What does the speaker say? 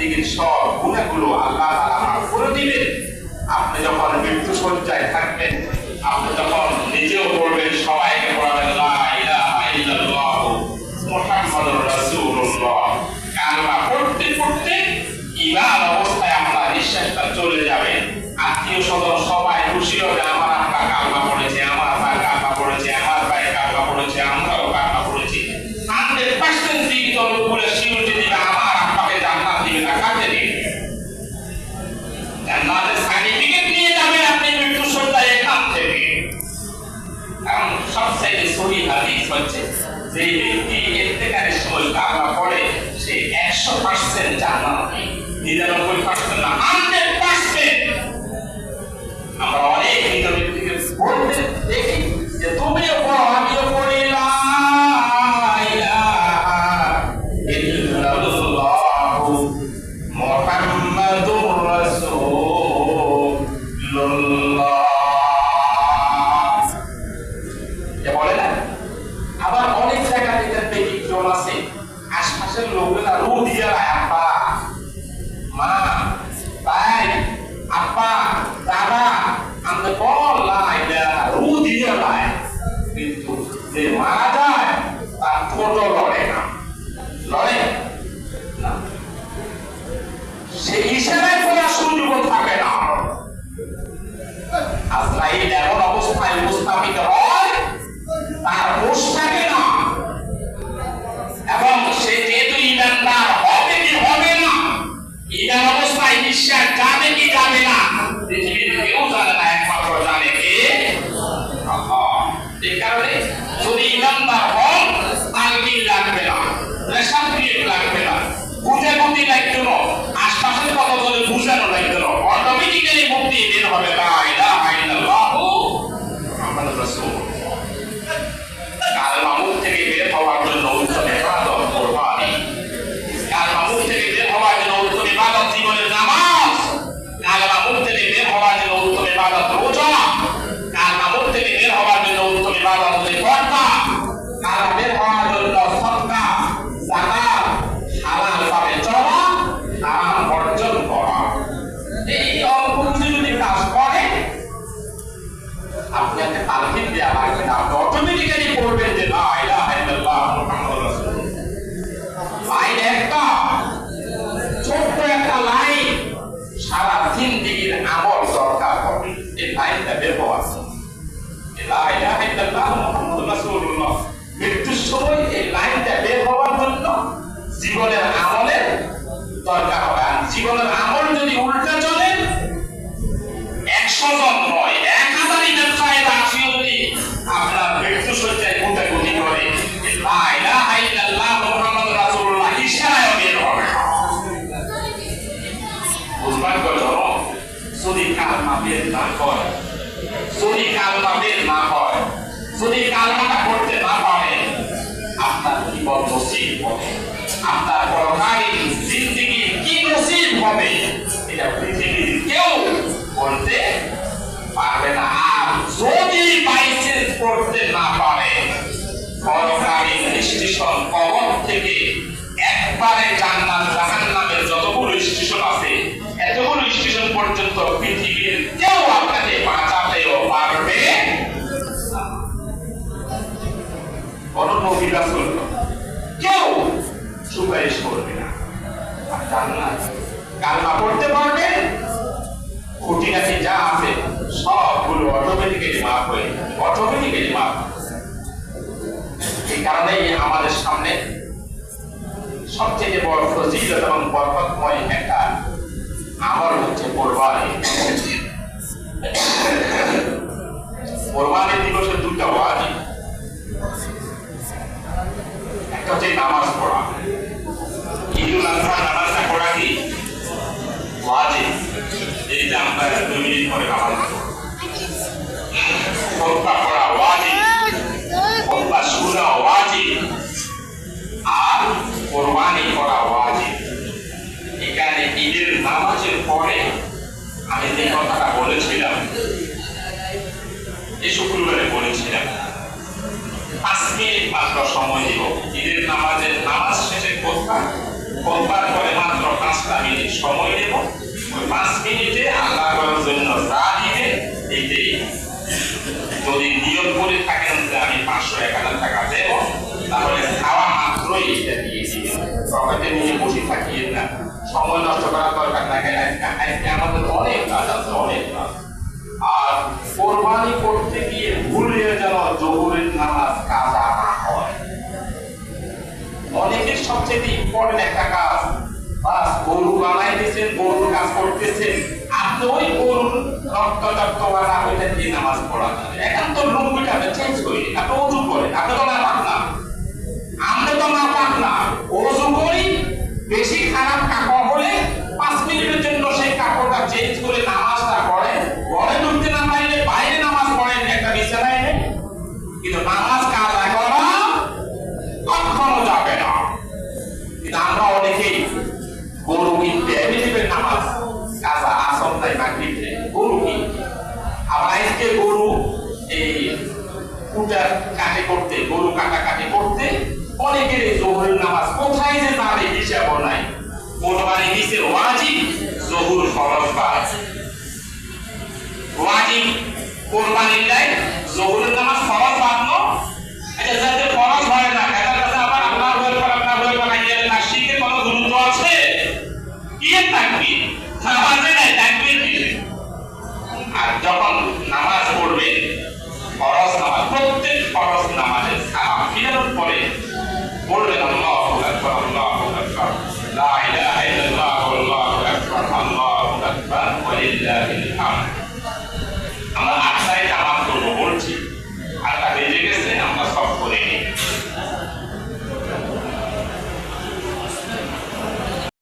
জিন্দেগির সব গুনাহগুলো আল্লাহ তাআলা মাফ করে দিবেন। আপনি যখন মৃত্যু শয্যায় থাকবেন, আপনি যখন নিজেও পড়বেন, সবাইকে পড়াবেন লা ইলাহা ইল্লাল্লাহ মুহাম্মাদুর রাসূলুল্লাহ। কালেমা পড়তে পড়তে ঈমান অবস্থায় আপনার নিঃশ্বাসটা চলে যাবে। আত্মীয় স্বজন সবাই খুশি হবে, আমার আব্বা কালেমা পড়েছে, আমার ভাই কালেমা পড়েছে, আমার ভাই কালেমা পড়েছে, আমরাও কালেমা পড়েছি। 100% জীবিত লোকগুলো সিউরিটি দিবে, আমার আব্বাকে জান্নাত দিবে না, কাজে দিবে জান্নাতের সার্টিফিকেট নিয়ে যাবেন আপনি মৃত্যু শয্যায় এখান থেকে। কারণ সবচেয়ে সহিহ হাদিস হচ্ছে যে ব্যক্তি ইন্তেকালের সময় কালেমা পড়ে সে 100% জান্নাতি, 99% না, 100%। আমরা অনেক ব্যক্তিকে বলতে দেখি যে তুমিও পড়ো, আমিও পড়ি লা ইলাহা ইল্লাল্লাহ মুহাম্মাদুর রাসূলুল্লাহ। এ বলে না। আবার অনেক জায়গা থেকে ব্যতিক্রম আছে, আশপাশের লোকেরা রু দিয়ে আব্বা মা ভাই আব্বা দাদা আমরা বল লা ইলাহা রু দিয়ে লাই, কিন্তু যে মারা যায় তার ঠোঁট লড়ে না, লড়ে না, সে ইশারায় করার সুযোগ থাকে না। আজরাইল এমন অবস্থায় উপস্থাপিত হয় তার হুঁশ থাকে না, এবং সে যেহেতু ঈমানদার হবে কি হবে না, ঈমান অবস্থায় নিঃশ্বাস যাবে কি যাবে না, পৃথিবীর কেউ জানে না, একমাত্র জানে কে আল্লাহ। এই কারণে যদি ঈমানদার হন তালকিন লাগবে না, প্রেশার ক্রিয়েট লাগবে না, বুঝে বুদ্ধি লাগবে না, আশপাশের কথা বলে বুঝানো লাগবে না, অটোমেটিক্যালি মুক্তি বের হবে লা ইলাহা ইল্লাল্লাহ মুহাম্মাদুর রাসূলুল্লাহ। কালেমা মুখ থেকে বের হওয়ার জন্য উত্তম ইবাদত কুরবানি, কালেমা মুখ থেকে বের হওয়ার জন্য উত্তম ইবাদত জীবনের নামাজ, কালেমা মুখ থেকে বের হওয়ার জন্য উত্তম ইবাদত রোজা, কালেমা মুখ থেকে বের হওয়ার জন্য উত্তম ইবাদত পর্দা, কালেমা বের হওয়ার জন্য সাদকা, যাকাত, হালাল ভাবে চলা, হারাম বর্জন করা। এই অল্প কিছু যদি কাজ করে আপনাকে তালকিন দেয়া লাগবে না, আপনি অটোমেটিক্যালি পড়বেন যে লা ইলাহা ইল্লাল্লাহ মুহাম্মাদুর রাসূলুল্লাহ। লাইন একটা, ছোট্ট একটা লাইন সারা জিন্দেগির আমল দরকার হবে। এই লাইনটা বের হওয়া লা ইলাহা ইল্লাল্লাহ মুহাম্মাদুর রাসূলুল্লাহ, মৃত্যুর সময় এই লাইনটা বের হওয়ার জন্য জীবনের আমলের দরকার হবে। আর জীবনের আমল যদি উল্টা চলে, 100 জন নয় 1000 ইমাম সাহেব আসিও যদি আপনার মৃত্যু শয্যায় গুটাগুটি করে লা ইলাহা ইল্লাল্লাহ মুহাম্মাদুর রাসূলুল্লাহ ইশারায় বের হবে। বুঝবার কথা, যদি কালেমা বের না হয়, যদি কালেমা বের না হয়, যদি কালেমাটা পড়তে না পারে, আপনার জীবন নসিব হবে, আপনার পরকালী জিন্দেগি কি নসিব হবে এটা পৃথিবীর কেউ বলতে পারবে না। আর যদি বাইসেন্স করতে না পারে, পরকালী স্টেশন কবর থেকে একবারে জান্নাত জাহান্নামের যতগুলো স্টেশন আছে এতগুলো স্টেশন পর্যন্ত পৃথিবীর কেউ আপনাকে বাঁচাতেও পারবে না। কোন নবী রাসূল কেউ সুপারিশ করবে না। আর জান্নাত কালেমা পড়তে পারবে, খুঁটিনাটি যা আছে সবগুলো অটোমেটিক্যালি মাফ হয়ে যাবে, অটোমেটিক্যালি মাফ। এই কারণেই আমাদের সামনে সবচেয়ে বড় ফজিলত এবং বরকতময় একটা আমল হচ্ছে কোরবানি। কোরবানি দিবসের দুটো ওয়াজিব, একটা হচ্ছে নামাজ পড়া। ঈদুল আযহা নামাজটা পড়া কি ওয়াজিব, এইটা আমরা 2 মিনিট পরে নামাজ পড়ব। খুতবা পড়া ওয়াজিব, খুতবা শোনা ওয়াজিব, আর কোরবানি করা ওয়াজিব। এখানে ঈদের নামাজের পরে আমি যে কথাটা বলেছিলাম, এই শুক্রবারে বলেছিলাম 5 মিনিট মাত্র সময় দিব। ঈদের নামাজ শেষে খুতবার পরে মাত্র 5 মিনিট সময় নেব, ওই 5 মিনিটে আল্লাহর জন্য যা দিবে এইটাই। যদি নিয়ত করে থাকেন যে আমি 500-1000 টাকা দেব, তাহলে খাওয়া মাত্রই এটা দিয়ে দিবেন। পকেটে নিয়ে বসে থাকিয়ে না, সময় নষ্ট করার দরকার নাই। আমাদের অনেক কাজ আছে, অনেক কাজ। আর কোরবানি করতে গিয়ে ভুলে যেন জোহরের নামাজ কাজা না হয়। অনেকের সবচেয়ে ইম্পর্টেন্ট একটা কাজ, গরু বানাইতেছেন, গরুর কাজ করতেছেন, আপনি ওই গরুর রক্ত বানা ওইটা দিয়ে নামাজ পড়া যাবে। এখন তো লুঙ্গিটা চেঞ্জ করি, আপনি ওযু করেন, আপনি তো না পাক না, আমরা তো না পাক না, ওযু করি। বেশি খারাপ কাপড় হলে 5 মিনিটের জন্য সেই কাপড়টা চেঞ্জ করে নামাজটা পড়েন। ঘরে ঢুকতে না পারলে বাইরে নামাজ পড়েন, একটা বিছানায় নেই, কিন্তু নামাজ কাজা করা কখনো যাবে না। কিন্তু আমরা অনেকেই গরু কিনতে এমনিতে নামাজ কাজা আসন নাই মাগরিব নেই, গরু কিনতে। আবার আজকে গরু এই কুটা কাটে করতে, গরু কাটাকাটি করতে অনেকের জোহরের নামাজ কোথায় যে যাবে হিসাব নাই। কোরবানি দিছে ওয়াজিব, জোহর ফরজ বাদ। ওয়াজিব কোরবানির নাই, জোহরের নামাজ ফরজ বাদ। আচ্ছা যাদের ফরজ হয় না